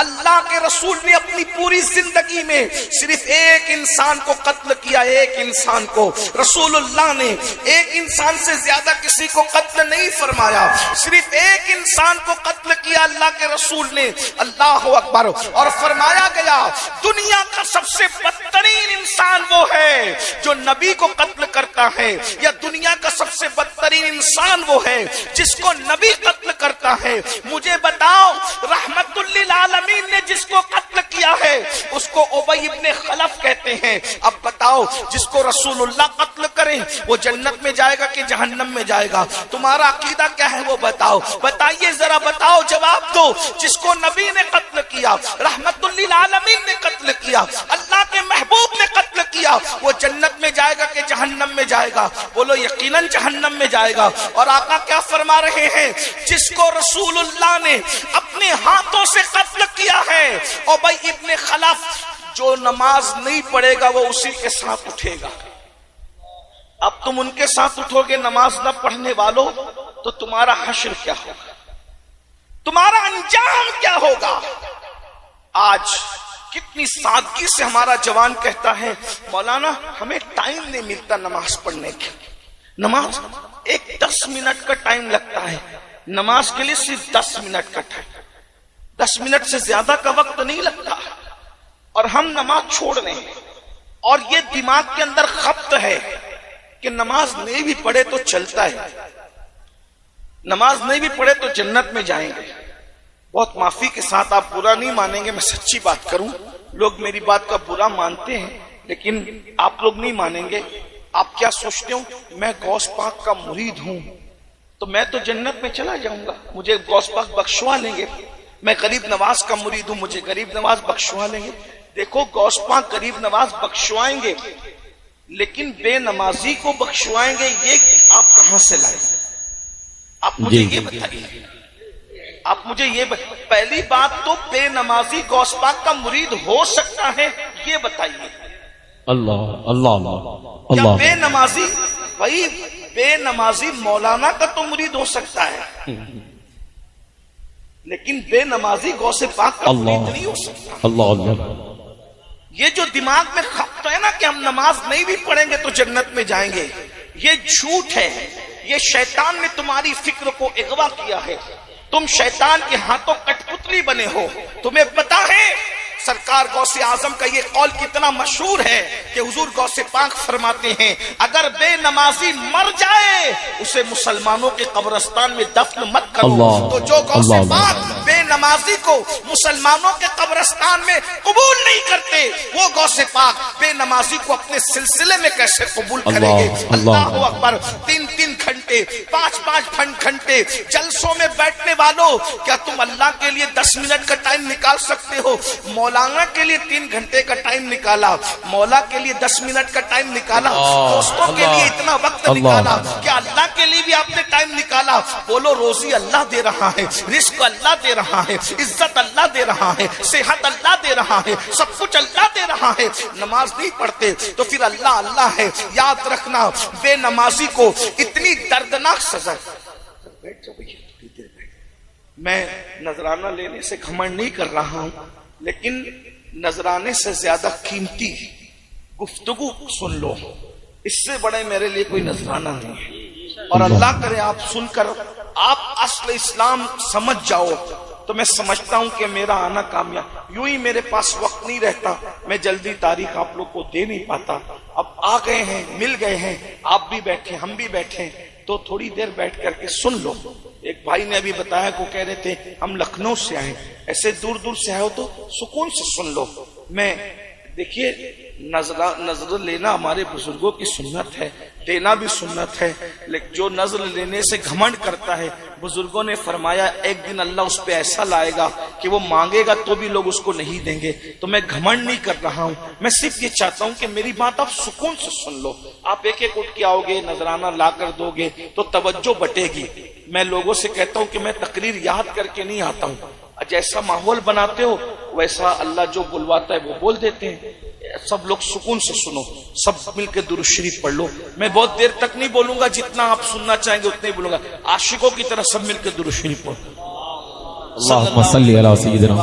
اللہ کے رسول نے اپنی پوری زندگی میں صرف ایک انسان کو قتل کیا، ایک انسان کو۔ رسول اللہ نے ایک انسان سے زیادہ کسی کو قتل نہیں فرمایا، صرف ایک انسان کو قتل کیا اللہ کے رسول نے، اللہ اکبر۔ اور فرمایا گیا دنیا کا سب سے بدترین انسان وہ ہے جو نبی کو قتل کرتا ہے، یا دنیا کا سب سے بدترین انسان وہ ہے جس کو نبی قتل کرتا ہے۔ مجھے بتاؤ رحمت للعالمین نے جس کو قتل کیا ہے اس کو ابی ابن خلف کہتے ہیں۔ اب بتاؤ جس کو رسول اللہ قتل کریں وہ جنت میں جائے گا کہ جہنم میں جائے گا؟ تمہارا عقیدہ کیا ہے وہ بتاؤ، بتائیے ذرا، بتاؤ، جواب دو۔ جس کو نبی نے قتل کیا، رحمت للعالمین نے قتل کیا، اللہ کے محبوب نے قتل کیا، وہ جنت میں جائے گا کہ جہنم میں جائے گا؟ بولو یقیناً جہنم میں جائے گا۔ اور آقا کیا فرما رہے ہیں؟ جس کو رسول اللہ نے اپنے ہاتھوں سے قتل کیا ہے ابی ابن خلف، جو نماز نہیں پڑھے گا وہ اسی کے ساتھ اٹھے گا۔ اب تم ان کے ساتھ اٹھو گے نماز نہ پڑھنے والوں، تو تمہارا حشر کیا ہوگا، تمہارا انجام کیا ہوگا؟ آج کتنی سادگی سے ہمارا جوان کہتا ہے مولانا ہمیں ٹائم نہیں ملتا نماز پڑھنے کے، نماز ایک 10 منٹ کا ٹائم لگتا ہے، نماز کے لیے صرف 10 منٹ کا ٹائم، 10 منٹ سے زیادہ کا وقت نہیں لگتا، اور ہم نماز چھوڑ رہے ہیں۔ اور یہ دماغ کے اندر خبط ہے کہ نماز نہیں بھی پڑھے تو چلتا ہے، نماز نہیں بھی پڑھے تو جنت میں جائیں گے۔ بہت معافی کے ساتھ آپ برا نہیں مانیں گے، میں سچی بات کروں، لوگ میری بات کا برا مانتے ہیں لیکن آپ لوگ نہیں مانیں گے۔ آپ کیا سوچتے ہو میں غوث پاک کا مرید ہوں تو میں تو جنت میں چلا جاؤں گا، مجھے غوث پاک بخشوا لیں گے؟ میں غریب نواز کا مرید ہوں، مجھے غریب نواز بخشوا لیں گے؟ دیکھو غوث پاک غریب نواز بخشوائیں گے لیکن بے نمازی کو بخشوائیں گے، یہ آپ کہاں سے لائیں؟ آپ مجھے یہ بتائیے، آپ مجھے یہ پہلی بات تو بے نمازی غوث پاک کا مرید ہو سکتا ہے یہ بتائیے؟ اللہ اللہ اللہ، بے نمازی، بھائی بے نمازی مولانا کا تو مرید ہو سکتا ہے لیکن بے نمازی غوث پاک کا مرید نہیں ہو سکتا۔ اللہ اللہ، یہ جو دماغ میں خبط ہے نا کہ ہم نماز نہیں بھی پڑھیں گے تو جنت میں جائیں گے، یہ جھوٹ ہے، یہ شیطان نے تمہاری فکر کو اغوا کیا ہے، تم شیطان کے ہاتھوں کٹ پتلی بنے ہو۔ تمہیں پتا ہے سرکار غوث اعظم کا یہ قول کتنا مشہور ہے کہ حضور غوث پاک فرماتے ہیں اگر بے نمازی مر جائے اسے مسلمانوں کے قبرستان میں دفن مت کرو۔ تو جو غوث پاک بے نمازی کو مسلمانوں کے قبرستان میں قبول نہیں کرتے، وہ غوث پاک بے نمازی کو اپنے سلسلے میں کیسے قبول کریں گے؟ اللہ اکبر۔ 3 گھنٹے 5 گھنٹے جلسوں میں بیٹھنے والوں، کیا تم اللہ کے لیے 10 منٹ کا ٹائم نکال سکتے ہو؟ مولانا کے لیے 3 گھنٹے کا ٹائم نکالا، مولا کے لیے 10 منٹ کا ٹائم نکالا، دوستوں کے لیے اتنا وقت نکالا، کیا اللہ کے لیے بھی آپ نے ٹائم نکالا؟ بولو روزی اللہ دے رہا ہے، رزق اللہ دے رہا ہے، عزت اللہ دے رہا ہے، صحت اللہ دے رہا ہے، سب کچھ اللہ دے رہا ہے، نماز نہیں پڑھتے تو پھر اللہ اللہ ہے۔ یاد رکھنا بے نمازی کو اتنی دردناک سزا۔ میں نذرانہ لینے سے گھمنڈ نہیں کر رہا ہوں لیکن نذرانے سے زیادہ قیمتی گفتگو سن لو، اس سے بڑے میرے لیے کوئی نذرانہ نہیں ہے۔ اور اللہ کرے آپ سن کر آپ اصل اسلام سمجھ جاؤ تو میں سمجھتا ہوں کہ میرا آنا کامیاب۔ یوں ہی میرے پاس وقت نہیں رہتا، میں جلدی تاریخ آپ لوگ کو دے نہیں پاتا، اب آ گئے ہیں، مل گئے ہیں، آپ بھی بیٹھے ہم بھی بیٹھے تو تھوڑی دیر بیٹھ کر کے سن لو۔ ایک بھائی نے ابھی بتایا کو کہہ رہے تھے ہم لکھنؤ سے آئے، ایسے دور دور سے آئے ہو تو سکون سے سن لو۔ میں دیکھیے نظر لینا ہمارے بزرگوں کی سنت ہے، دینا بھی سنت ہے، لیکن جو نظر لینے سے گھمنڈ کرتا ہے بزرگوں نے فرمایا ایک دن اللہ اس پہ ایسا لائے گا کہ وہ مانگے گا تو بھی لوگ اس کو نہیں دیں گے۔ تو میں گھمنڈ نہیں کر رہا ہوں، میں صرف یہ چاہتا ہوں کہ میری بات آپ سکون سے سن لو۔ آپ ایک ایک اٹھ کے آؤ گے، نذرانہ لا کر دو گے تو توجہ بٹے گی۔ میں لوگوں سے کہتا ہوں کہ میں تقریر یاد کر کے نہیں آتا ہوں، جیسا ماحول بناتے ہو ویسا اللہ جو بلواتا ہے وہ بول دیتے ہیں۔ سب لوگ سکون سے سنو، سب مل کے درود شریف پڑھ لو۔ میں بہت دیر تک نہیں بولوں گا، جتنا آپ سننا چاہیں گے اتنا ہی بولوں گا۔ عاشقوں کی طرح سب مل کے درود شریف پڑھو۔ اللهم صل على سيدنا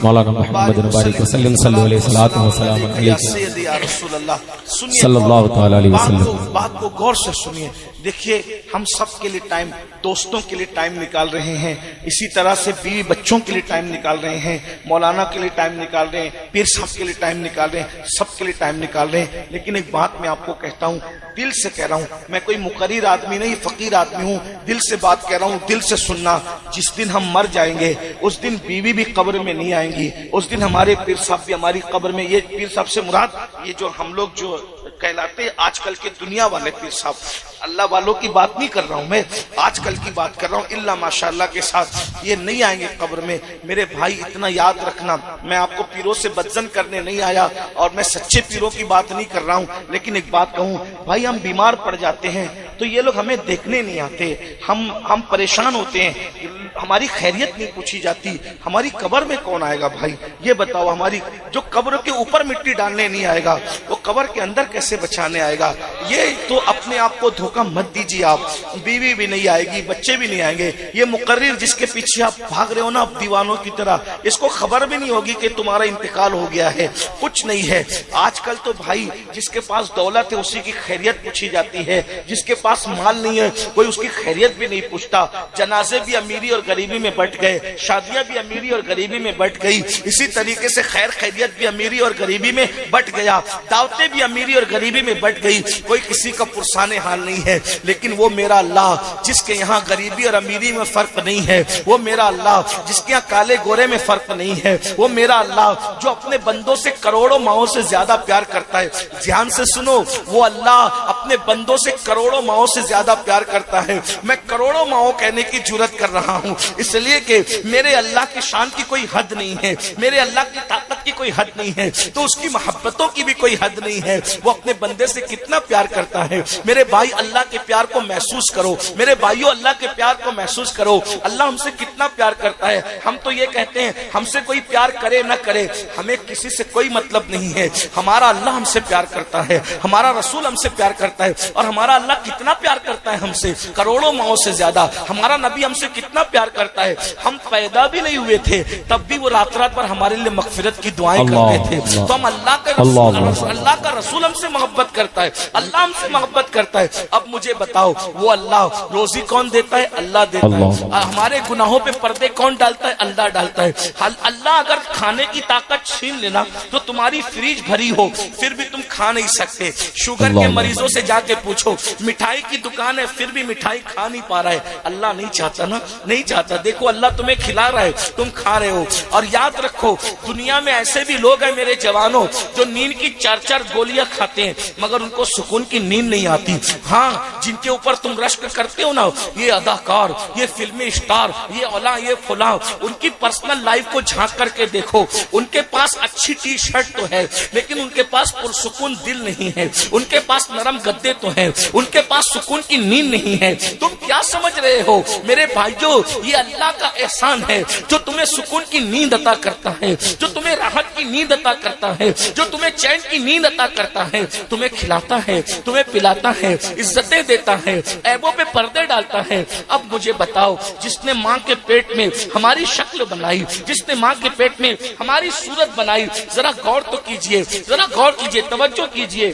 مولانا محمد مبارک وسلم صلی اللہ علیہ وسلم یا سیدی یا رسول اللہ. سنیے صلی اللہ تعالی علیہ وسلم. بات کو غور سے سنیے. دیکھیے ہم سب کے لیے ٹائم، دوستوں کے لیے ٹائم نکال رہے ہیں، اسی طرح سے بیوی بچوں کے لیے ٹائم نکال رہے ہیں، مولانا کے لیے ٹائم نکال رہے ہیں، پیر صاحب کے لیے ٹائم نکال رہے ہیں، سب کے لیے ٹائم نکال رہے ہیں. لیکن ایک بات میں آپ کو کہتا ہوں، دل سے کہہ رہا ہوں، میں کوئی مقرر آدمی نہیں، فقیر آدمی ہوں، دل سے بات کہہ رہا ہوں، دل سے سننا. جس دن ہم مر جائیں گے اس دن بیوی بھی قبر میں نہیں آئیں گی، اس دن ہمارے پیر صاحب بھی ہماری قبر میں. یہ پیر صاحب سے مراد یہ جو ہم لوگ جو کہلاتے ہیں آج کل کے دنیا والے پیر صاحب، اللہ والوں کی بات نہیں کر رہا ہوں میں، آج کل کی بات کر رہا ہوں. اللہ ماشاءاللہ کے ساتھ یہ نہیں آئیں گے قبر میں. میرے بھائی اتنا یاد رکھنا، میں آپ کو پیروں سے بدزن کرنے نہیں آیا اور میں سچے پیروں کی بات نہیں کر رہا ہوں. لیکن ایک بات کہوں بھائی، ہم بیمار پڑ جاتے ہیں تو یہ لوگ ہمیں دیکھنے نہیں آتے، ہم پریشان ہوتے ہیں، ہماری خیریت نہیں پوچھی جاتی. ہماری قبر میں کون آئے گا بھائی یہ بتاؤ؟ ہماری جو قبر کے اوپر مٹی ڈالنے نہیں آئے گا وہ قبر کے اندر کیسے بچانے آئے گا؟ یہ تو اپنے آپ کو دھوکہ مت دیجیے. آپ بیوی بھی نہیں آئے گی، بچے بھی نہیں آئیں گے. یہ مقرر جس کے پیچھے آپ بھاگ رہے ہو نا دیوانوں کی طرح، اس کو خبر بھی نہیں ہوگی کہ تمہارا انتقال ہو گیا ہے. کچھ نہیں ہے. آج کل تو بھائی جس کے پاس دولت ہے اسی کی خیریت پوچھی جاتی ہے، جس کے پاس مال نہیں ہے کوئی اس کی خیریت بھی نہیں پوچھتا. جنازے بھی امیری اور غریبی میں بٹ گئے، شادیاں بھی امیری اور غریبی میں بٹ گئی، اسی طریقے سے خیر خیریت بھی امیری اور غریبی میں بٹ گیا، دعوتیں بھی امیری اور غریبی میں بٹ گئی. کوئی کسی کا پرسان حال نہیں ہے. لیکن وہ میرا اللہ جس کے یہاں غریبی اور امیری میں فرق نہیں ہے، وہ میرا اللہ جس کے یہاں کالے گورے میں فرق نہیں ہے، وہ میرا اللہ جو اپنے بندوں سے کروڑوں ماؤں سے زیادہ پیار کرتا ہے. دھیان سے سنو، وہ اللہ اپنے بندوں سے کروڑوں ماؤں سے زیادہ پیار کرتا ہے. میں کروڑوں ماؤں کہنے کی جرات کر رہا ہوں اس لیے کہ میرے اللہ کی شان کی کوئی حد نہیں ہے، میرے اللہ کی طاقت کی کوئی حد نہیں ہے، تو اس کی محبتوں کی بھی کوئی حد نہیں ہے. وہ اپنے بندے سے کتنا پیار کرتا ہے. میرے بھائی اللہ کے پیار کو محسوس کرو، میرے بھائیوں اللہ کے پیار کو محسوس کرو. اللہ ہم سے کتنا پیار کرتا ہے. ہم تو یہ کہتے ہیں ہم سے کوئی پیار کرے نہ کرے ہمیں کسی سے کوئی مطلب نہیں ہے. ہمارا اللہ ہم سے پیار کرتا ہے، ہمارا رسول ہم سے پیار کرتا ہے. اور ہمارا اللہ کتنا پیار کرتا ہے ہم سے، کروڑوں ماؤں سے زیادہ. ہمارا نبی ہم سے کتنا پیار کرتا ہے. ہم پیدا بھی نہیں ہوئے تھے تب بھی وہ رات رات پر ہمارے لیے مغفرت کی دعائیں کرتے تھے. تو ہم اللہ کا رسول ہم سے محبت کرتا ہے، اللہ ہم سے محبت کرتا ہے. اب مجھے بتاؤ وہ اللہ روزی کون دیتا ہے؟ اللہ دیتا ہے. ہمارے گناہوں پہ پردے کون ڈالتا ہے؟ اللہ ڈالتا ہے. اللہ اگر کھانے کی طاقت چھین لینا تو تمہاری فریج بھری ہو پھر بھی تم کھا نہیں سکتے. شوگر کے مریضوں سے جا کے پوچھو، مٹھائی کی دکان ہے پھر بھی مٹھائی کھا نہیں پا رہا ہے. اللہ نہیں چاہتا نا، نہیں چاہتا. دیکھو اللہ تمہیں کھلا رہا ہے، تم کھا رہے ہو. اور یاد رکھو دنیا میں ایسے بھی لوگ ہیں میرے جوانوں جو نیند کی 4 گولیاں کھاتے ہیں مگر ان کو سکون کی نیند نہیں آتی. ہاں جن کے اوپر تم رشک کرتے ہو نا، یہ اداکار، یہ فلمی اسٹار، یہ اولا، یہ فلاں، ان کی پرسنل لائف کو جھانک کر کے دیکھو. ان کے پاس اچھی ٹی شرٹ تو ہے لیکن ان کے پاس پرسکون دل نہیں ہے. ان کے پاس نرم گدے تو ہیں، ان کے پاس سکون کی نیند نہیں ہے. تم کیا سمجھ رہے ہو میرے بھائیو؟ یہ اللہ کا احسان ہے جو تمہیں سکون کی نیند عطا کرتا ہے، جو تمہیں راحت کی نیند عطا کرتا ہے، جو تمہیں چین کی نیند عطا کرتا ہے، تمہیں کھلاتا ہے، تمہیں پلاتا ہے، عزتیں دیتا ہے، عیبوں پہ پردے ڈالتا ہے. اب مجھے بتاؤ جس نے ماں کے پیٹ میں ہماری شکل بنائی، جس نے ماں کے پیٹ میں ہماری صورت بنائی، ذرا غور تو کیجئے، ذرا غور کیجئے، توجہ کیجئے.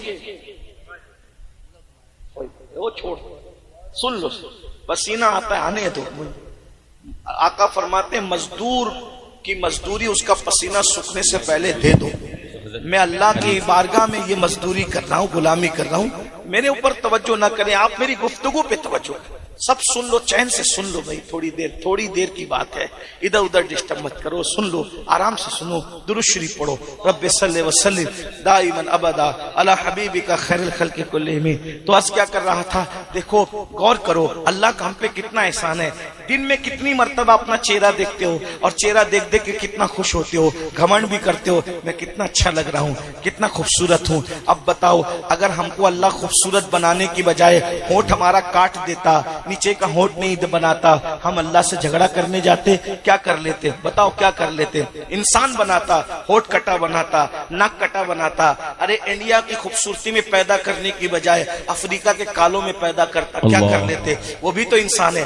وہ چھوڑ سن لو، پسینہ آتا ہے آنے دو. آقا فرماتے ہیں مزدور کی مزدوری اس کا پسینہ سوکھنے سے پہلے دے دو. میں اللہ کی بارگاہ میں یہ مزدوری کر رہا ہوں، غلامی کر رہا ہوں. میرے اوپر توجہ نہ کریں آپ، میری گفتگو پہ توجہ کریں. سب سن لو، چین سے سن لو بھائی. تھوڑی دیر کی بات ہے، ادھر ادھر ڈسٹرب مت کرو. سن لو، آرام سے سنو. درود شریف پڑھو. رب صلی وسلم دائما ابدا علی حبیبک خیر الخلق کلہم. تو آج کیا کر رہا تھا؟ دیکھو غور کرو اللہ کا ہم پہ کتنا احسان ہے. دن میں کتنی مرتبہ اپنا چہرہ دیکھتے ہو اور چہرہ دیکھ دیکھ کے کتنا خوش ہوتے ہو، گھمنڈ بھی کرتے ہو میں کتنا اچھا لگ رہا ہوں، کتنا خوبصورت ہوں. اب بتاؤ اگر ہم کو اللہ خوبصورت بنانے کی بجائے ہونٹ ہمارا کاٹ دیتا، نیچے کا ہونٹ نہیں بناتا، ہم اللہ سے جھگڑا کرنے جاتے؟ کیا کر لیتے بتاؤ؟ کیا کر لیتے؟ انسان بناتا، ہونٹ کٹا بناتا، ناک کٹا بناتا. ارے انڈیا کی خوبصورتی میں پیدا کرنے کی بجائے افریقہ کے کالوں میں پیدا کرتا، کیا کر لیتے؟ وہ بھی تو انسان ہے.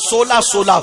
16-16,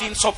300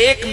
1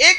1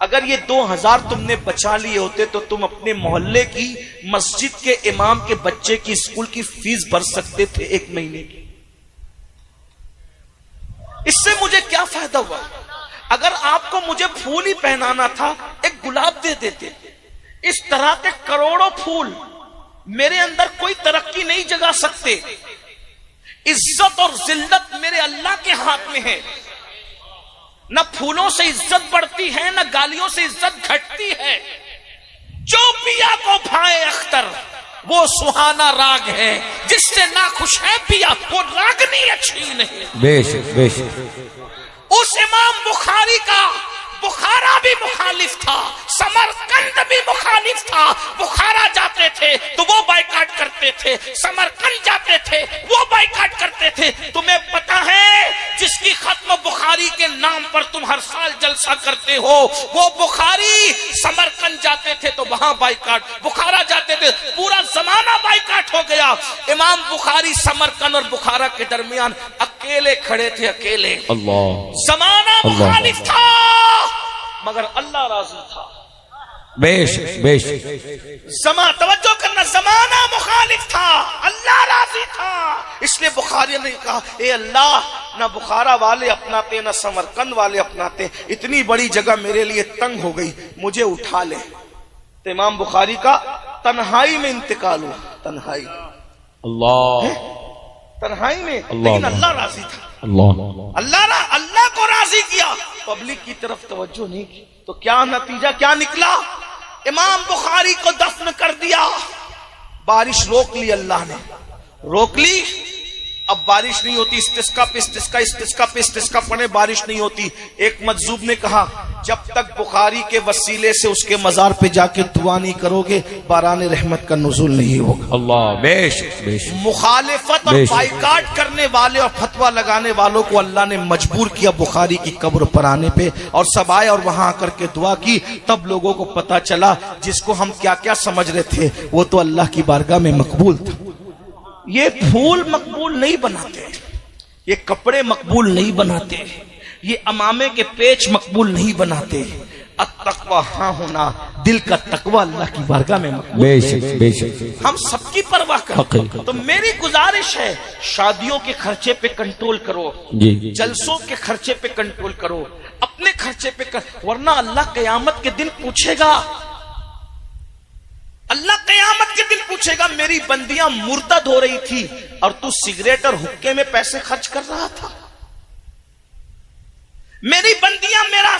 اگر یہ 2000 تم نے بچا لیے ہوتے تو تم اپنے محلے کی مسجد کے امام کے بچے کی اسکول کی فیس بھر سکتے تھے 1 مہینے کی. اس سے مجھے کیا فائدہ ہوا؟ اگر آپ کو مجھے پھول ہی پہنانا تھا ایک گلاب دے دیتے. اس طرح کے کروڑوں پھول میرے اندر کوئی ترقی نہیں جگا سکتے. عزت اور ذلت میرے اللہ کے ہاتھ میں ہے. نہ پھولوں سے عزت بڑھتی ہے نہ گالیوں سے عزت گھٹتی ہے. جو پیا کو بھائے اختر وہ سہانا راگ ہے، جس سے ناخوش ہے پیا وہ راگنی اچھی نہیں. بے شک بے شک. اس امام بخاری کا بخارا بھی مخالف تھا، سمرقند بھی مخالف تھا. بخارا جاتے تھے تو وہ بائیکاٹ کرتے تھے، سمرقند جاتے تھے وہ بائیکاٹ کرتے تھے. تمہیں پتا ہے جس کی ختم بخاری کے نام پر تم ہر سال جلسہ کرتے ہو، وہ بخاری سمرقند جاتے تھے تو وہاں بائیکاٹ، بخارا جاتے تھے پورا زمانہ بائیکاٹ ہو گیا. امام بخاری سمرقند اور بخارا کے درمیان اکیلے کھڑے تھے، اکیلے. اللہ. زمانہ مخالف تھا مگر اللہ راضی تھا. بے شک بے شک. توجہ کرنا، زمانہ مخالف تھا اللہ راضی تھا. اس لیے بخاری نے کہا اے اللہ نہ بخارا والے اپناتے نہ سمرقند والے اپناتے، اتنی بڑی جگہ میرے لیے تنگ ہو گئی، مجھے اٹھا لے. تو امام بخاری کا تنہائی میں انتقال ہوا. تنہائی اللہ، تنہائی میں. لیکن اللہ راضی تھا. اللہ کو راضی کیا، پبلک کی طرف توجہ نہیں کی. تو کیا نتیجہ کیا نکلا؟ امام بخاری کو دفن کر دیا. بارش روک لی، اللہ نے روک لی. اب بارش نہیں ہوتی، استسقا پہ استسقا، استسقا پہ استسقا پڑھے، بارش نہیں ہوتی. ایک مجذوب نے کہا جب تک بخاری کے وسیلے سے اس کے مزار پہ جا کے دعا نہیں کرو گے باران رحمت کا نزول نہیں ہوگا. اللہ. بے شک بے شک. مخالفت اور بائیکاٹ کرنے والے اور فتویٰ لگانے والوں کو اللہ نے مجبور کیا بخاری کی قبر پر آنے پہ، اور سب آئے اور وہاں آ کر کے دعا کی. تب لوگوں کو پتا چلا جس کو ہم کیا کیا سمجھ رہے تھے وہ تو اللہ کی بارگاہ میں مقبول تھا. یہ پھول مقبول نہیں بناتے، یہ کپڑے مقبول نہیں بناتے، یہ امامے کے پیچ مقبول نہیں بناتے. التقوی ہاں ہونا، دل کا تقوی اللہ کی بارگاہ میں مقبول. بے شک بے شک. ہم سب کی پرواہ کرتے ہیں. تو میری گزارش ہے شادیوں کے خرچے پہ کنٹرول کرو، جی. جلسوں کے خرچے پہ کنٹرول کرو، اپنے خرچے پہ ورنہ اللہ قیامت کے دن پوچھے گا. اللہ قیامت کے دن پوچھے گا میری بندیاں مرتد ہو رہی تھی اور تو سگریٹ اور حقے میں پیسے خرچ کر رہا تھا. میری بندیاں میرا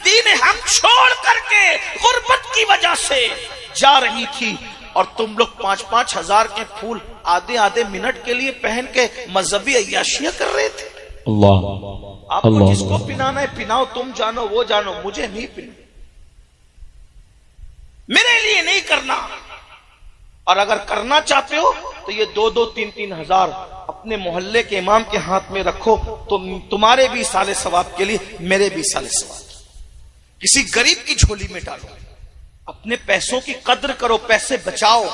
دین حق چھوڑ کر کے غربت کی وجہ سے جا رہی تھی اور تم لوگ 5-5 ہزار کے پھول آدھے آدھے منٹ کے لیے پہن کے مذہبی عیاشیاں کر رہے تھے. اللہ. آپ کو جس کو پنانا ہے پناؤ، تم جانو وہ جانو، مجھے نہیں پنا، میرے لیے نہیں کرنا. اور اگر کرنا چاہتے ہو تو یہ 2-3 ہزار اپنے محلے کے امام کے ہاتھ میں رکھو، تو تمہارے بھی سال ثواب کے لیے میرے بھی سال ثواب. کسی غریب کی جھولی میں ڈالو، اپنے پیسوں کی قدر کرو، پیسے بچاؤ.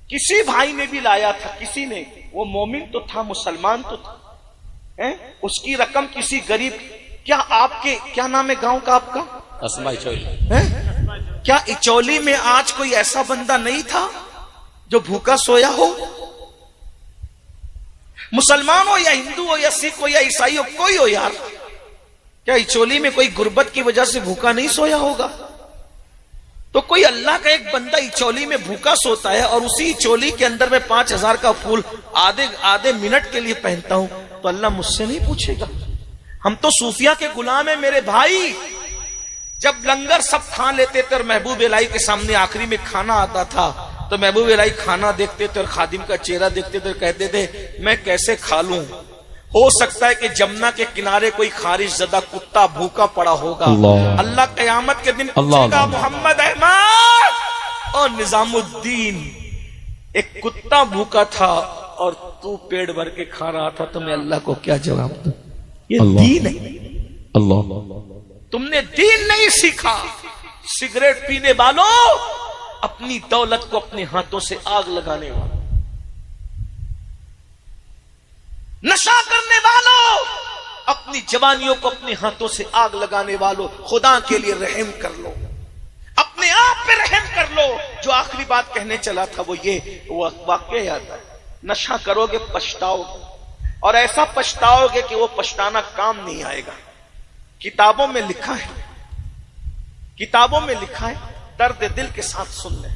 کسی بھائی نے بھی لایا تھا، کسی نے، وہ مومن تو تھا، مسلمان تو تھا، اس کی رقم کسی غریب. کیا آپ کے کیا نام ہے گاؤں کا آپ کا؟ اسماء اچولی. کیا اچولی میں آج کوئی ایسا بندہ نہیں تھا جو بھوکا سویا ہو؟ مسلمان ہو یا ہندو ہو یا سکھ ہو یا عیسائی ہو، کوئی ہو یار، کیا اچولی میں کوئی غربت کی وجہ سے بھوکا نہیں سویا ہوگا؟ تو کوئی اللہ کا ایک بندہ اچولی میں بھوکا سوتا ہے اور اسی اچولی کے اندر میں 5,000 کا پھول آدھے منٹ کے لیے پہنتا ہوں، تو اللہ مجھ سے نہیں پوچھے گا. ہم تو صوفیہ کے غلام ہیں میرے بھائی. جب لنگر سب کھا لیتے تھے اور محبوب الہی کے سامنے آخری میں کھانا آتا تھا تو محبوب الہی کھانا دیکھتے تھے اور خادم کا چہرہ دیکھتے تھے، کہتے تھے میں کیسے کھا لوں؟ ہو سکتا ہے کہ جمنا کے کنارے کوئی خارش زدہ کتا بھوکا پڑا ہوگا. اللہ قیامت کے دن پوچھے گا محمد احمد اور نظام الدین، ایک کتا بھوکا تھا اور تو پیڑ بھر کے کھا رہا تھا، تو میں اللہ کو کیا جواب دوں؟ یہ دین ہے. اللہ. تم نے دین نہیں سیکھا. سگریٹ پینے والوں، اپنی دولت کو اپنے ہاتھوں سے آگ لگانے والوں، نشہ کرنے والوں، اپنی جوانیوں کو اپنے ہاتھوں سے آگ لگانے والوں، خدا کے لیے رحم کر لو، اپنے آپ پہ رحم کر لو۔ جو آخری بات کہنے چلا تھا وہ یہ، وہ واقعہ یاد ہے، نشہ کرو گے پچھتاؤ گے، اور ایسا پچھتاؤ گے کہ وہ پچھتانا کام نہیں آئے گا۔ کتابوں میں لکھا ہے، کتابوں میں لکھا ہے، درد دل کے ساتھ سن لیں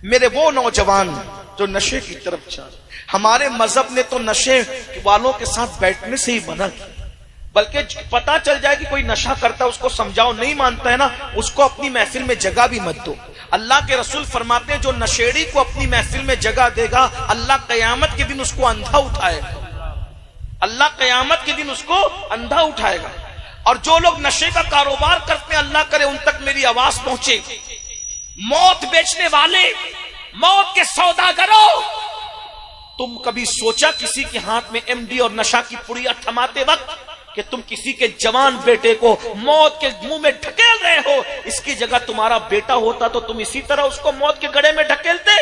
میرے وہ نوجوان جو نشے کی طرف جائیں۔ ہمارے مذہب نے تو نشے والوں کے ساتھ بیٹھنے سے ہی منع کیا، بلکہ پتا چل جائے کہ کوئی نشہ کرتا ہے اس کو سمجھاؤ، نہیں مانتا ہے نا اس کو اپنی محفل میں جگہ بھی مت دو۔ اللہ کے رسول فرماتے ہیں جو نشیڑی کو اپنی محفل میں جگہ دے گا اللہ قیامت کے دن اس کو اندھا اٹھائے گا، اللہ قیامت کے دن اس کو اندھا اٹھائے گا۔ اور جو لوگ نشے کا کاروبار کرتے ہیں اللہ کرے ان تک میری آواز پہنچے، موت بیچنے والے، موت کے سوداگروں، تم کبھی سوچا کسی کے ہاتھ میں ایم ڈی اور نشہ کی پڑیا تھماتے وقت کہ تم کسی کے جوان بیٹے کو موت کے منہ میں ڈھکیل رہے ہو؟ اس کی جگہ تمہارا بیٹا ہوتا تو تم اسی طرح اس کو موت کے گڑھے میں ڈھکیلتے؟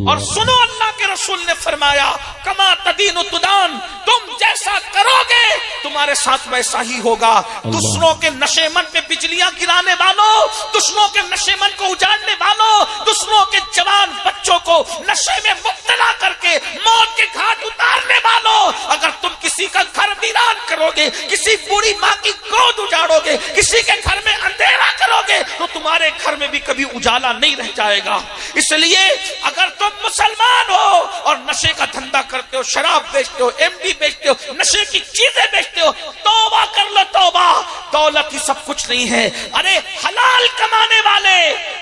اور سنو اللہ کے رسول نے فرمایا کما تدین تدان، تم جیسا کرو گے تمہارے ساتھ ویسا ہی ہوگا۔ دوسروں کے نشے من پہ بجلیاں گرانے والوں، دوسروں کے نشے من کو اجاڑنے والوں، دوسروں کے جوان بچوں کو نشے میں مبتلا کر کے موت کے گھاٹ اتارنے والوں، اگر تم کسی کا گھر ویران کرو گے، کسی بوڑھی ماں کی گود اجاڑو گے، کسی کے گھر میں اندھیرا کرو گے تو تمہارے گھر میں بھی کبھی اجالا نہیں رہ جائے گا۔ اس لیے اگر تم مسلمان ہو اور نشے کا دھندا کرتے ہو، شراب بیچتے ہو، ایم ڈی بیچتے ہو، نشے کی چیزیں بیچتے ہو، توبہ کر لو توبہ۔ دولت ہی سب کچھ نہیں ہے، ارے حلال کمانے والے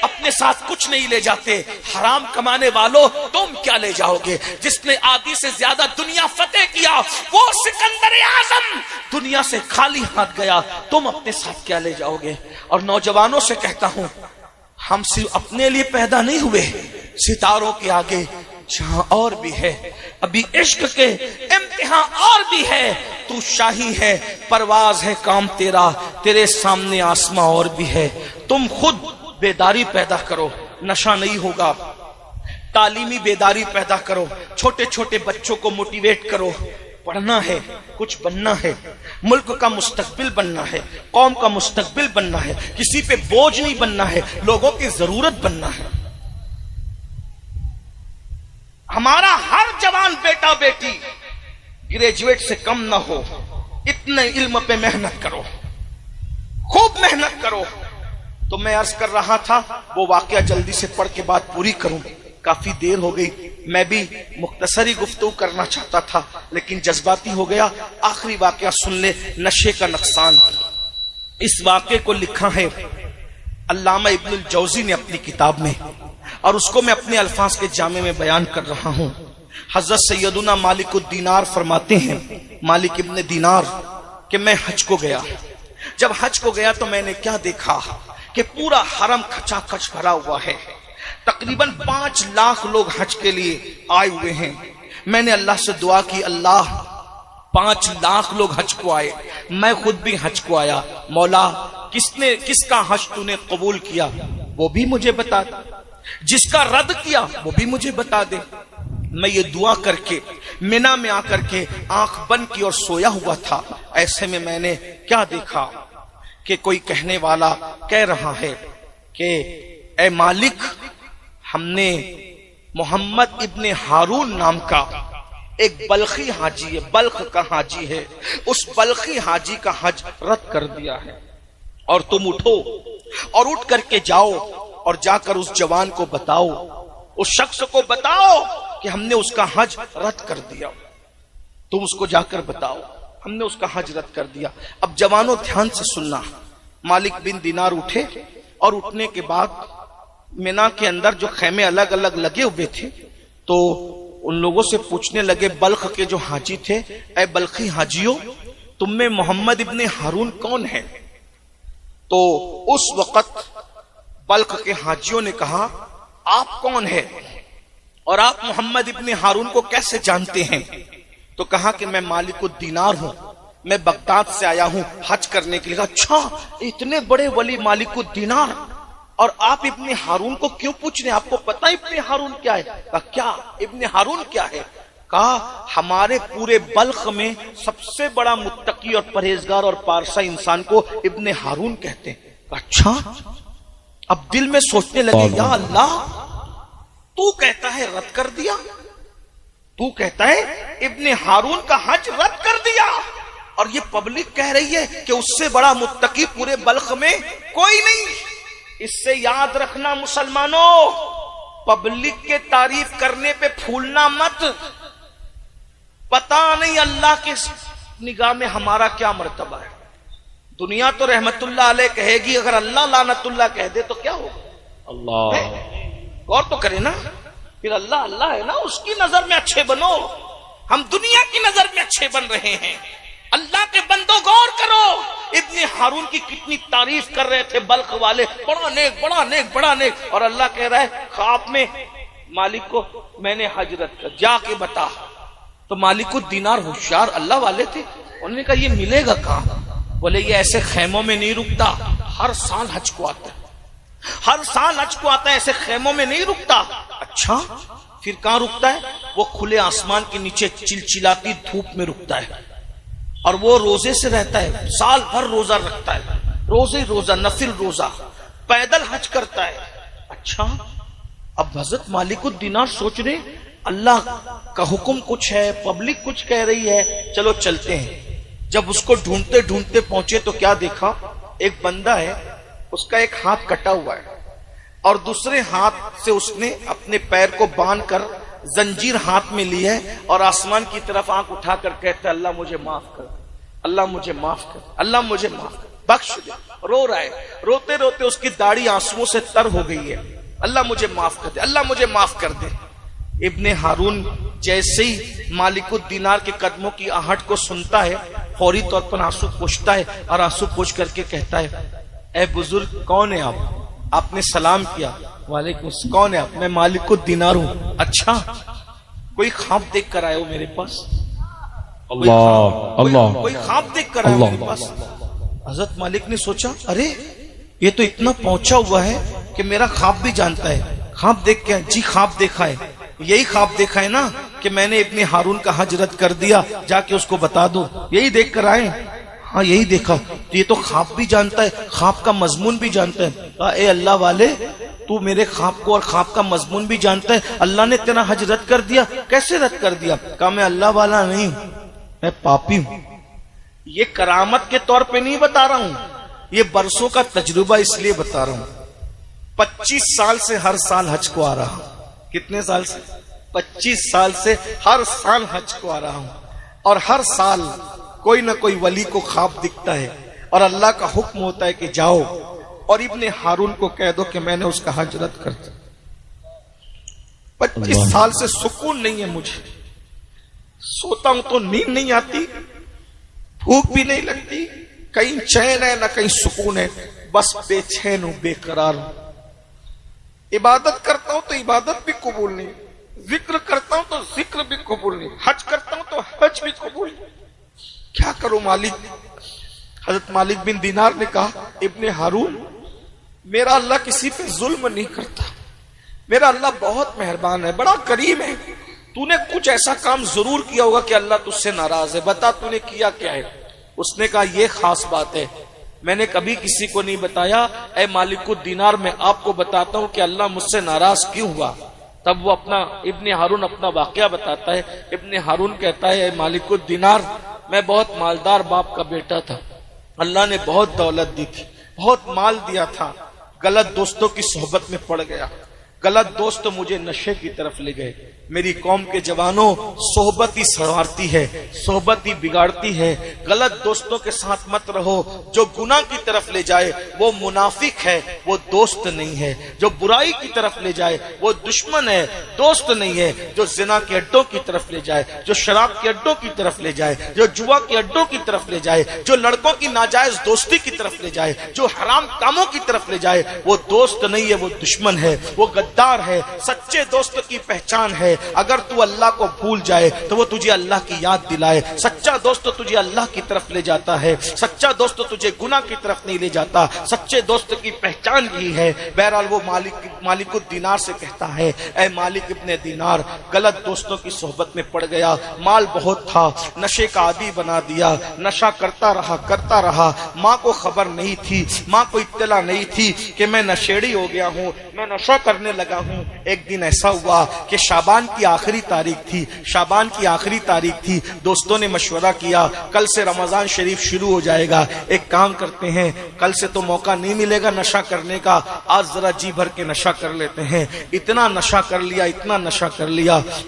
اپنے ساتھ کچھ نہیں لے جاتے، حرام کمانے والوں تم کیا لے جاؤ گے؟ جس نے آدھی سے زیادہ دنیا فتح کیا وہ سکندر اعظم دنیا سے خالی ہاتھ گیا، تم اپنے ساتھ کیا لے جاؤ گے؟ اور نوجوانوں سے کہتا ہوں ہم صرف اپنے لیے پیدا نہیں ہوئے، ستاروں کے آگے جہاں اور بھی ہے، ابھی عشق کے امتحان اور بھی ہے، تو شاہی ہے پرواز ہے کام تیرا، تیرے سامنے آسماں اور بھی ہے۔ تم خود بیداری پیدا کرو، نشہ نہیں ہوگا، تعلیمی بیداری پیدا کرو، چھوٹے چھوٹے بچوں کو موٹیویٹ کرو، پڑھنا ہے، کچھ بننا ہے، ملک کا مستقبل بننا ہے، قوم کا مستقبل بننا ہے، کسی پہ بوجھ نہیں بننا ہے، لوگوں کی ضرورت بننا ہے۔ ہمارا ہر جوان بیٹا بیٹی گریجویٹ سے کم نہ ہو، اتنے علم پہ محنت کرو، خوب محنت کرو۔ تو میں عرض کر رہا تھا وہ واقعہ جلدی سے پڑھ کے بات پوری کروں، کافی دیر ہو گئی، میں بھی مختصری گفتگو کرنا چاہتا تھا لیکن جذباتی ہو گیا۔ آخری واقعہ سن لے، نشے کا نقصان۔ اس واقعے کو لکھا ہے علامہ ابن الجوزی نے اپنی کتاب میں، اور اس کو میں اپنے الفاظ کے جامع میں بیان کر رہا ہوں۔ حضرت سیدنا مالک الدینار فرماتے ہیں، مالک ابن دینار، کہ میں حج کو گیا، جب حج کو گیا تو میں نے کیا دیکھا کہ پورا حرم کھچا کھچ بھرا ہوا ہے، تقریباً 5 لاکھ لوگ حج کے لیے آئے ہوئے ہیں۔ میں نے اللہ سے دعا کی، اللہ 5 لاکھ لوگ حج کو آئے، میں خود بھی حج کو آیا، مولا کس کا حج تو نے قبول کیا وہ بھی مجھے بتا دے، جس کا رد کیا وہ بھی مجھے بتا دے۔ میں یہ دعا کر کے مینا میں آ کر کے آنکھ بند کی اور سویا ہوا تھا، ایسے میں میں نے کیا دیکھا کہ کوئی کہنے والا کہہ رہا ہے کہ اے مالک، ہم نے محمد ابن ہارون نام کا ایک بلخی حاجی ہے، بلخ کا حاجی ہے، اس بلخی حاجی کا حج رد کر دیا ہے، اور تم اٹھو اور اٹھ کر کے جاؤ اور جا کر اس جوان کو بتاؤ، اس شخص کو بتاؤ کہ ہم نے اس کا حج رد کر دیا، تم اس کو جا کر بتاؤ ہم نے اس کا حج رد کر دیا۔ اب جوانوں دھیان سے سننا، مالک بن دینار اٹھے اور اٹھنے کے بعد مینا کے اندر جو خیمے الگ الگ لگے ہوئے تھے تو ان لوگوں سے پوچھنے لگے، بلخ کے جو حاجی تھے، اے بلخی حاجیوں، تم میں محمد ابن ہارون کون ہے؟ تو اس وقت بلخ کے حاجیوں نے کہا، آپ کون ہے اور آپ محمد ابن ہارون کو کیسے جانتے ہیں؟ تو کہا کہ میں مالک الدینار ہوں، میں بغداد سے آیا ہوں حج کرنے کے لیے۔ اچھا، اتنے بڑے ولی مالک الدینار، اور آپ ابن ہارون کو کیوں پوچھ رہے ہیں؟ آپ کو پتہ ابن ہارون کیا ہے؟ کہا کیا ابن ہارون کیا ہے؟ کہا ہمارے پورے بلخ میں سب سے بڑا متقی اور پرہیزگار اور پارسا انسان کو ابن ہارون کہتے ہیں. اچھا. اب دل میں سوچنے لگے یا اللہ تو کہتا ہے رد کر دیا, تو کہتا ہے ابن ہارون کا حج رد کر دیا, اور یہ پبلک کہہ رہی ہے کہ اس سے بڑا متقی پورے بلخ میں کوئی نہیں. اس سے یاد رکھنا مسلمانوں, پبلک کے تعریف کرنے پہ پھولنا مت. پتا نہیں اللہ کی نگاہ میں ہمارا کیا مرتبہ ہے. دنیا تو رحمت اللہ علیہ کہے گی, اگر اللہ لعنت اللہ کہہ دے تو کیا ہوگا؟ اللہ غور تو کرے نا. پھر اللہ اللہ ہے نا, اس کی نظر میں اچھے بنو. ہم دنیا کی نظر میں اچھے بن رہے ہیں. اللہ کے بندوں غور کرو, ابن ہارون کی کتنی تعریف کر رہے تھے بلخ والے, بڑا نیک بڑا نیک بڑا نیک, اور اللہ کہہ رہا ہے خواب میں مالک کو میں نے حجرت کر, جا کے بتا. تو مالک الدینار ہوشیار اللہ والے تھے, انہوں نے کہا یہ ملے گا کہاں؟ بولے یہ ایسے خیموں میں نہیں رکتا, ہر سال حج کو آتا ہے, ہر سال حج کو آتا ہے, ایسے خیموں میں نہیں رکتا. اچھا پھر کہاں رکتا ہے؟ وہ کھلے آسمان کے نیچے چلچلاتی دھوپ میں رکتا ہے, اور وہ روزے سے رہتا ہے, سال بھر روزہ رکھتا ہے, روزہ نفل روزہ, پیدل حج کرتا ہے. اچھا اب حضرت مالک الدینار سوچ رہے اللہ کا حکم کچھ ہے, پبلک کچھ کہہ رہی ہے, چلو چلتے ہیں. جب اس کو ڈھونڈتے ڈھونڈتے پہنچے تو کیا دیکھا؟ ایک بندہ ہے, اس کا ایک ہاتھ کٹا ہوا ہے, اور دوسرے ہاتھ سے اس نے اپنے پیر کو باندھ کر زنجیر ہاتھ میں لی ہے, اور آسمان کی طرف آنکھ اٹھا کر کہتا ہے اللہ مجھے معاف کر, اللہ مجھے معاف کر, اللہ مجھے معاف کر, بخش دے. رو رہا ہے, روتے روتے اس کی داڑھی آنسوؤں سے تر ہو گئی ہے. اللہ مجھے معاف کر دے, اللہ مجھے معاف کر دے. ابن ہارون جیسے ہی مالک الدینار کے قدموں کی آہٹ کو سنتا ہے, فوری طور پر آنسو پوچھتا ہے, اور آنسو پوچھ کر کے کہتا ہے اے بزرگ کون ہے آپ؟ آپ نے سلام کیا. وعلیکم السلام. کون ہے آپ؟ میں مالک الدینار ہوں. اچھا کوئی خواب دیکھ کر آئے ہو میرے پاس؟ کوئی خواب دیکھ کر آئے ہو میرے پاس؟ حضرت مالک نے سوچا ارے یہ تو اتنا پہنچا ہوا ہے کہ میرا خواب بھی جانتا ہے. خواب دیکھ کے جی خواب دیکھا ہے, یہی خواب دیکھا ہے نا کہ میں نے ابن ہارون کا حج رد کر دیا, جا کے اس کو بتا دو. یہی دیکھ کر آئے؟ ہاں یہی دیکھا. تو یہ تو خواب بھی جانتا ہے, خواب کا مضمون بھی جانتا ہے. کہا اے اللہ والے تو میرے خواب کو اور خواب کا مضمون بھی جانتا ہے, اللہ نے تیرا حج رد کر دیا. کیسے رد کر دیا؟ کہا میں اللہ والا نہیں ہوں, میں پاپی ہوں. یہ کرامت کے طور پہ نہیں بتا رہا ہوں, یہ برسوں کا تجربہ اس لیے بتا رہا ہوں. 25 سال سے ہر سال حج کو آ رہا ہوں. کتنے سال سے؟ 25 سال سے ہر سال حج کو آ رہا ہوں, اور ہر سال کوئی نہ کوئی ولی کو خواب دکھتا ہے, اور اللہ کا حکم ہوتا ہے کہ جاؤ اور ابن ہارون کو کہہ دو کہ میں نے اس کا حج رد کر دیا. 25 سال سے سکون نہیں ہے مجھے, سوتا ہوں تو نیند نہیں آتی, بھوک بھی نہیں لگتی, کہیں چین ہے نہ کہیں سکون ہے, بس بے چین ہوں, بے قرار ہوں. عبادت کرتا ہوں تو عبادت بھی قبول نہیں, ذکر کرتا ہوں تو ذکر بھی قبول نہیں, حج کرتا ہوں تو حج بھی قبول نہیں. کیا کروں مالک؟ حضرت مالک بن دینار نے کہا ابن ہارون میرا اللہ کسی پہ ظلم نہیں کرتا, میرا اللہ بہت مہربان ہے, بڑا کریم ہے. تو نے کچھ ایسا کام ضرور کیا ہوگا کہ اللہ تجھ سے ناراض ہے, بتا تو نے کیا کیا ہے؟ اس نے کہا یہ خاص بات ہے, میں نے کبھی کسی کو نہیں بتایا. اے مالک الدینار میں آپ کو بتاتا ہوں کہ اللہ مجھ سے ناراض کیوں ہوا. تب وہ اپنا ابن ہارون اپنا واقعہ بتاتا ہے. ابن ہارون کہتا ہے اے مالک الدینار میں بہت مالدار باپ کا بیٹا تھا, اللہ نے بہت دولت دی تھی, بہت مال دیا تھا, غلط دوستوں کی صحبت میں پڑ گیا, غلط دوست مجھے نشے کی طرف لے گئے. میری قوم کے جوانوں صحبت ہی سنوارتی ہے, صحبت ہی بگاڑتی ہے. غلط دوستوں کے ساتھ مت رہو, جو گناہ کی طرف لے جائے وہ منافق ہے, وہ دوست نہیں ہے. جو برائی کی طرف لے جائے وہ دشمن ہے, دوست نہیں ہے. جو زنا کے اڈوں کی طرف لے جائے, جو شراب کے اڈوں کی طرف لے جائے, جو جوا کے اڈوں کی طرف لے جائے, جو لڑکوں کی ناجائز دوستی کی طرف لے جائے, جو حرام کاموں کی طرف لے جائے, وہ دوست نہیں ہے, وہ دشمن ہے, وہ غدار ہے. سچے دوست کی پہچان ہے اگر تو اللہ کو بھول جائے تو وہ تجھے اللہ کی یاد دلائے. سچا دوست تجھے اللہ کی طرف لے جاتا ہے, سچا دوست تجھے گناہ کی طرف نہیں لے جاتا. سچے دوست کی پہچان یہی ہے. بہرحال وہ مالک الدینار سے کہتا ہے, اے مالک ابن دینار, غلط دوستوں کی صحبت میں پڑ گیا, مال بہت تھا, نشے کا عادی بنا دیا, نشہ کرتا رہا. ماں کو خبر نہیں تھی, ماں کو اطلاع نہیں تھی کہ میں نشیڑی ہو گیا ہوں, میں نشہ کرنے لگا ہوں. ایک دن ایسا ہوا کہ شعبان کی آخری تاریخ تھی. دوستوں نے مشورہ کیا کل سے رمضان شریف شروع ہو جائے گا, ایک کام کرتے ہیں, کل سے تو موقع نہیں ملے گا نشہ کرنے کا, آج ذرا جی بھر کے نشہ کر لیتے ہیں. اتنا نشہ کر لیا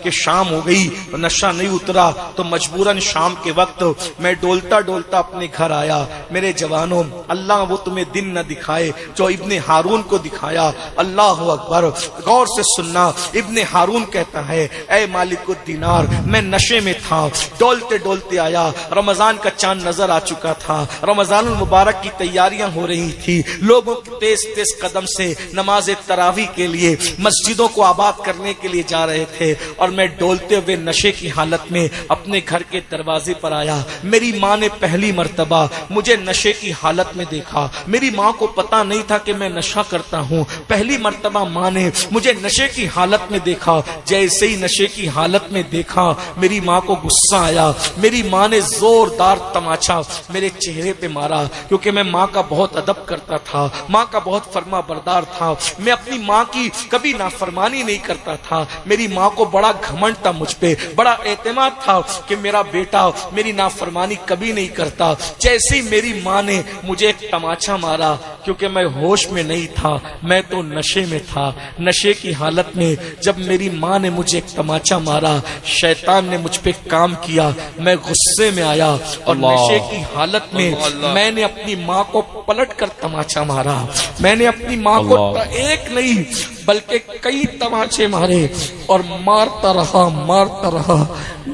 کہ شام ہو گئی, نشہ نہیں اترا تو مجبوراً شام کے وقت میں ڈولتا اپنے گھر آیا. میرے جوانوں, اللہ وہ تمہیں دن نہ دکھائے جو ابن ہارون کو دکھایا. اللہ اکبر, غور سے سننا. ابن ہارون کہتا ہے, اے مالک الدینار, میں نشے میں تھا, ڈولتے آیا. رمضان کا چاند نظر آ چکا تھا, رمضان المبارک کی تیاریاں ہو رہی تھی. لوگوں تیز قدم سے نماز تراویح کے لیے مسجدوں کو آباد کرنے کے لیے جا رہے تھے, اور میں ڈولتے ہوئے نشے کی حالت میں اپنے گھر کے دروازے پر آیا. میری ماں نے پہلی مرتبہ مجھے نشے کی حالت میں دیکھا. میری ماں کو پتا نہیں تھا کہ میں نشہ کرتا ہوں. پہلی مرتبہ ماں نے مجھے نشے کی حالت میں دیکھا. جیسے ہی نشے کی حالت میں دیکھا, میری ماں کو غصہ آیا. میری ماں نے زوردار تماچا میرے چہرے پہ مارا, کیونکہ میں ماں کا بہت ادب کرتا تھا, ماں کا بہت فرما بردار تھا. میں اپنی ماں کی کبھی نافرمانی نہیں کرتا تھا. میری ماں کو بڑا گھمنڈ تھا مجھ پہ, بڑا اعتماد تھا کہ میرا بیٹا میری نافرمانی کبھی نہیں کرتا. جیسے ہی میری ماں نے مجھے ایک تماچا مارا, کیونکہ میں ہوش میں نہیں تھا, میں تو نشے میں تھا. نشے کی حالت میں جب میری ماں نے مجھے ایک تماچا مارا, شیطان نے مجھ پہ کام کیا. میں غصے میں آیا اور نشے کی حالت میں میں نے اپنی ماں کو پلٹ کر تماچا مارا. میں نے اپنی ماں کو ایک نہیں بلکہ کئی تماچے مارے, اور مارتا رہا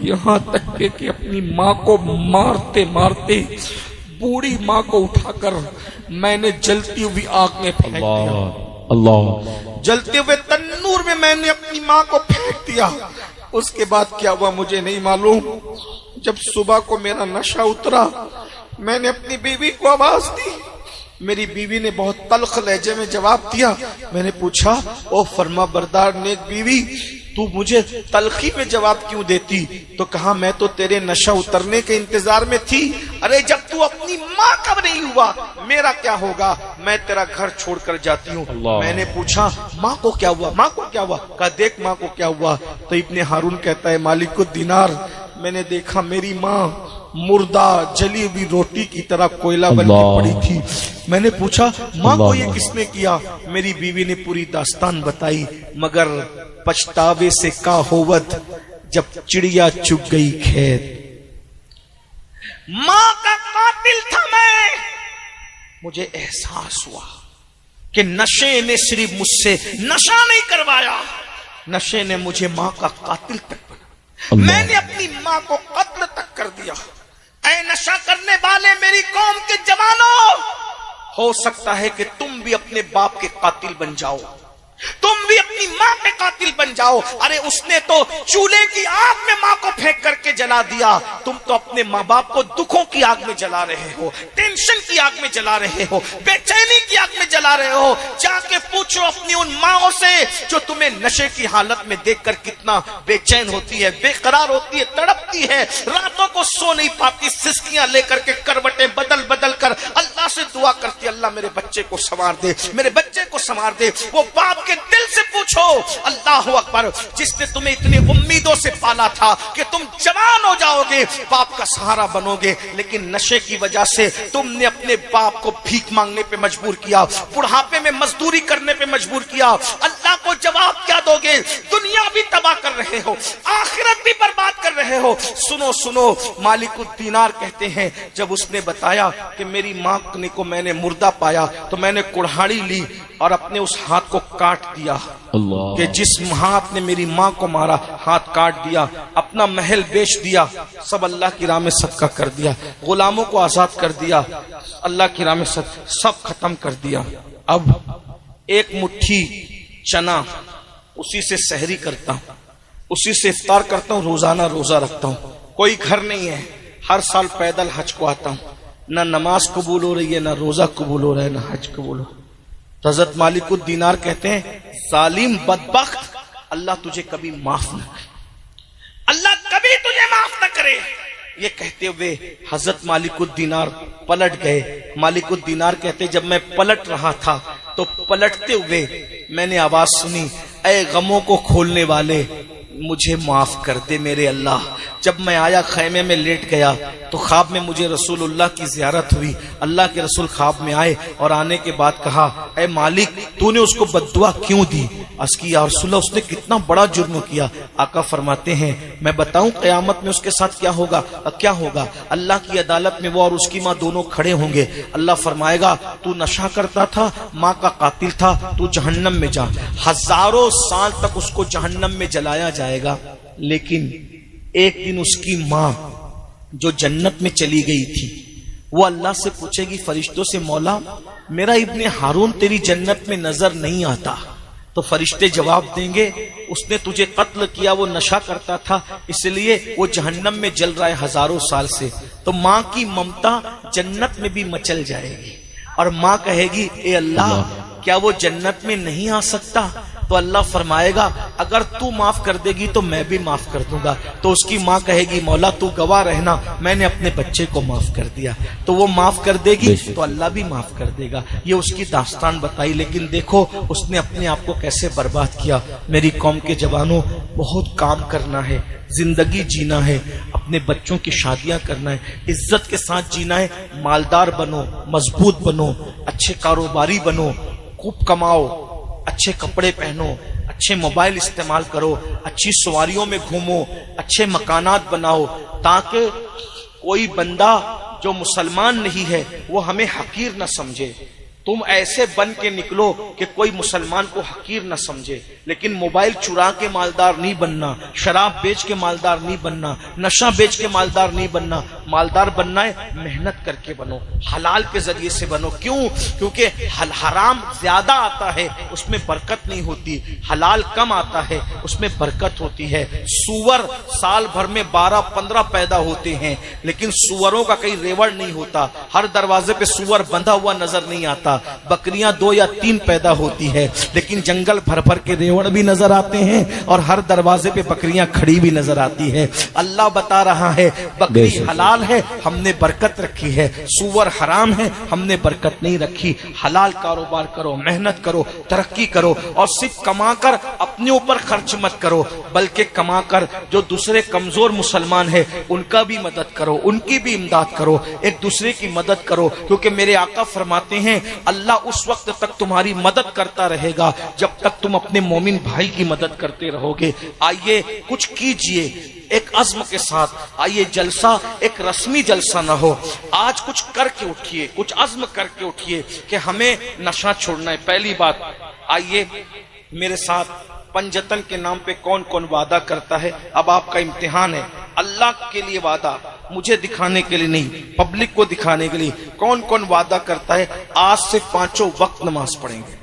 یہاں تک کہ اپنی ماں کو مارتے بوڑھی ماں کو اٹھا کر میں نے جلتی ہوئی آگ میں پھینک دیا. جلتے ہوئے تنور میں نے اپنی ماں کو پھینک دیا. اس کے بعد کیا ہوا مجھے نہیں معلوم. جب صبح کو میرا نشہ اترا, میں نے اپنی بیوی کو آواز دی. میری بیوی نے بہت تلخ لہجے میں جواب دیا. میں نے پوچھا, او فرما بردار نیک بیوی, تو مجھے تلخی میں جواب کیوں دیتی؟ تو کہا, میں تو تیرے نشہ اترنے کے انتظار میں تھی. ارے جب تو اپنی ماں کا نہیں ہوا, میرا کیا ہوگا؟ میں تیرا گھر چھوڑ کر جاتی ہوں. میں نے پوچھا, ماں کو کیا ہوا؟ کہا, دیکھ ماں کو کیا ہوا. تو ابن ہارون کہتا ہے, مالک الدینار, میں نے دیکھا میری ماں مردہ جلی ہوئی روٹی کی طرح کوئلہ بن کے پڑی تھی. میں نے پوچھا, ماں کو یہ کس نے کیا؟ میری بیوی نے پوری داستان بتائی. مگر پچھتاوے سے کا ہوت جب چڑیا چگ گئی کھیت. ماں کا قاتل تھا میں. مجھے احساس ہوا کہ نشے نے صرف مجھ سے نشہ نہیں کروایا, نشے نے مجھے ماں کا قاتل تک بنا. میں نے اپنی ماں کو قتل تک کر دیا. اے نشہ کرنے والے میری قوم کے جوانوں, ہو سکتا ہے کہ تم بھی اپنے باپ کے قاتل بن جاؤ, تم بھی اپنی ماں کے قاتل بن جاؤ. ارے اس نے تو چولہے کی آگ میں ماں کو پھینک کر کے جلا دیا, تم تو اپنے ماں باپ کو دکھوں کی آگ میں جلا رہے ہو, ٹینشن کی آگ میں جلا رہے ہو, بے چینی کی آگ میں جلا رہے ہو. جا کے پوچھو اپنی ان ماں سے جو تمہیں نشے کی حالت میں دیکھ کر کتنا بے چین ہوتی ہے, بے قرار ہوتی ہے, تڑپتی ہے, راتوں کو سو نہیں پاتی, سسکیاں لے کر کے کروٹیں بدل کر اللہ سے دعا کرتی, اللہ میرے بچے کو سنوار دے, میرے بچے کو سنوار دے. وہ باپ کے دل سے پوچھو, اللہ اکبر, جس نے تمہیں اتنی امیدوں سے پالا تھا کہ تم جوان ہو جاؤ گے, باپ کا سہارا بنو گے, لیکن نشے کی وجہ سے تم نے اپنے باپ کو بھیک مانگنے پہ مجبور کیا, بڑھاپے میں مزدوری کرنے پہ مجبور کیا. اللہ کو جواب کیا دو گے؟ دنیا بھی تباہ کر رہے ہو, آخرت بھی برباد کر رہے ہو. سنو, مالک الدینار کہتے ہیں, جب اس نے بتایا کہ میری ماں کو میں نے مردہ پایا تو میں نے کڑھاڑی لی اور اپنے اس ہاتھ کو کاٹ دیا کہ جس ہاتھ نے میری ماں کو مارا, ہاتھ کاٹ دیا, اپنا محل بیچ دیا, سب اللہ کی راہ میں صدقہ کر دیا, غلاموں کو آزاد کر دیا, اللہ کی راہ میں سب ختم کر دیا. اب ایک مٹھی چنا اسی سے سحری کرتا ہوں، اسی سے افطار کرتا ہوں، روزانہ روزہ رکھتا ہوں، کوئی گھر نہیں ہے، ہر سال پیدل حج کو آتا ہوں، نہ نماز قبول ہو رہی ہے، نہ روزہ قبول ہو رہا ہے، نہ حج قبول ہو رہا ہے۔ تو حضرت مالک الدینار کہتے ہیں ظالم بدبخت، اللہ تجھے کبھی معاف نہ کرے، اللہ کبھی تجھے معاف نہ کرے۔ یہ کہتے ہوئے حضرت مالک الدینار پلٹ گئے۔ مالک الدینار کہتے جب میں پلٹ رہا تھا تو پلٹتے ہوئے میں نے آواز سنی، اے غموں کو کھولنے والے مجھے معاف کر دے میرے اللہ۔ جب میں آیا خیمے میں لیٹ گیا تو خواب میں مجھے رسول اللہ کی زیارت ہوئی، اللہ کے رسول خواب میں آئے اور آنے کے بعد کہا اے مالک تو نے اس کو بد دعا کیوں دی؟ عرض کی یا رسول اللہ اس نے کتنا بڑا جرم کیا۔ آقا فرماتے ہیں میں بتاؤں قیامت میں اس کے ساتھ کیا ہوگا؟ کیا ہوگا؟ اللہ کی عدالت میں وہ اور اس کی ماں دونوں کھڑے ہوں گے، اللہ فرمائے گا تو نشہ کرتا تھا، ماں کا قاتل تھا، تو جہنم میں جا۔ ہزاروں سال تک اس کو جہنم میں جلایا جائے گا، لیکن ایک دن اس کی ماں جو جنت میں چلی گئی تھی وہ اللہ سے پوچھے گی فرشتوں سے مولا میرا ابن ہارون تیری جنت میں نظر نہیں آتا، تو فرشتے جواب دیں گے اس نے تجھے قتل کیا، وہ نشہ کرتا تھا اس لیے وہ جہنم میں جل رہا ہے ہزاروں سال سے۔ تو ماں کی ممتا جنت میں بھی مچل جائے گی اور ماں کہے گی اے اللہ کیا وہ جنت میں نہیں آ سکتا؟ تو اللہ فرمائے گا اگر تو معاف کر دے گی تو میں بھی معاف کر دوں گا۔ تو اس کی ماں کہے گی مولا تو گواہ رہنا میں نے اپنے بچے کو معاف کر دیا، تو وہ معاف کر دے گی تو اللہ بھی معاف کر دے گا۔ یہ اس کی داستان بتائی، لیکن دیکھو اس نے اپنے آپ کو کیسے برباد کیا۔ میری قوم کے جوانوں بہت کام کرنا ہے، زندگی جینا ہے، اپنے بچوں کی شادیاں کرنا ہے، عزت کے ساتھ جینا ہے، مالدار بنو، مضبوط بنو، اچھے کاروباری بنو، خوب کماؤ، اچھے کپڑے پہنو، اچھے موبائل استعمال کرو، اچھی سواریوں میں گھومو، اچھے مکانات بناؤ، تاکہ کوئی بندہ جو مسلمان نہیں ہے وہ ہمیں حقیر نہ سمجھے۔ تم ایسے بن کے نکلو کہ کوئی مسلمان کو حقیر نہ سمجھے، لیکن موبائل چرا کے مالدار نہیں بننا، شراب بیچ کے مالدار نہیں بننا، نشہ بیچ کے مالدار نہیں بننا۔ مالدار بننا ہے محنت کر کے بنو، حلال کے ذریعے سے بنو۔ کیوں؟ کیونکہ حرام زیادہ آتا ہے اس میں برکت نہیں ہوتی، حلال کم آتا ہے اس میں برکت ہوتی ہے۔ سور سال بھر میں 12-15 پیدا ہوتے ہیں، لیکن سوروں کا کہیں ریوڑ نہیں ہوتا، ہر دروازے پہ سور بندھا ہوا نظر نہیں آتا۔ بکریاں 2 یا 3 پیدا ہوتی ہے، لیکن جنگل بھر بھر کے ریوڑ بھی نظر آتے ہیں اور ہر دروازے پہ بکریاں کھڑی بھی نظر آتی ہے۔ اللہ بتا رہا ہے بکری حلال ہے ہم نے برکت رکھی ہے، سور حرام ہے ہم نے برکت نہیں رکھی۔ حلال کاروبار کرو، محنت کرو، ترقی کرو، اور صرف کما کر اپنے اوپر خرچ مت کرو، بلکہ کما کر جو دوسرے کمزور مسلمان ہیں ان کا بھی مدد کرو، ان کی بھی امداد کرو، ایک دوسرے کی مدد کرو، کیونکہ میرے آقا فرماتے ہیں اللہ اس وقت تک تمہاری مدد کرتا رہے گا جب تک تم اپنے مومن بھائی کی مدد کرتے رہو گے۔ آئیے کچھ کیجئے ایک عزم کے ساتھ، آئیے جلسہ ایک رسمی جلسہ نہ ہو، آج کچھ کر کے اٹھیے، کچھ عزم کر کے اٹھیے کہ ہمیں نشہ چھوڑنا ہے۔ پہلی بات آئیے میرے ساتھ پنجتن کے نام پہ کون کون وعدہ کرتا ہے؟ اب آپ کا امتحان ہے، اللہ کے لیے وعدہ، مجھے دکھانے کے لیے نہیں، پبلک کو دکھانے کے لیے کون کون وعدہ کرتا ہے آج سے 5 وقت نماز پڑھیں گے؟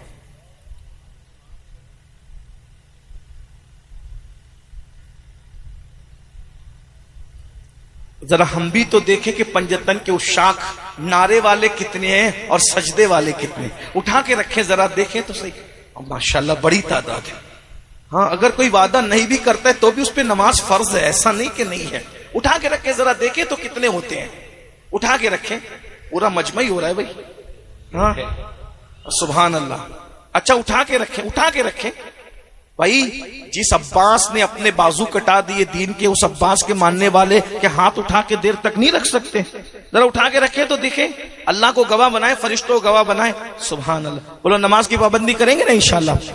ذرا ہم بھی تو دیکھیں کہ پنجتن کے عشاق نعرے والے کتنے ہیں اور سجدے والے کتنے، اٹھا کے رکھیں ذرا دیکھیں تو صحیح۔ ماشاءاللہ بڑی تعداد ہے۔ ہاں اگر کوئی وعدہ نہیں بھی کرتا ہے تو بھی اس پہ نماز فرض ہے، ایسا نہیں کہ نہیں ہے۔ اٹھا کے رکھیں ذرا دیکھیں تو کتنے ہوتے ہیں، اٹھا کے رکھیں، پورا مجمع ہی ہو رہا ہے بھائی۔ ہاں سبحان اللہ۔ اچھا اٹھا کے رکھیں، اٹھا کے رکھیں بھائی۔ جس عباس نے اپنے بازو کٹا دیے دین کے، اس عباس کے ماننے والے کہ ہاتھ اٹھا کے دیر تک نہیں رکھ سکتے، ذرا اٹھا کے رکھیں تو دیکھیں، اللہ کو گواہ بنائے، فرشتوں کو گواہ بنائے۔ سبحان اللہ۔ بولو نماز کی پابندی کریں گے نا انشاءاللہ۔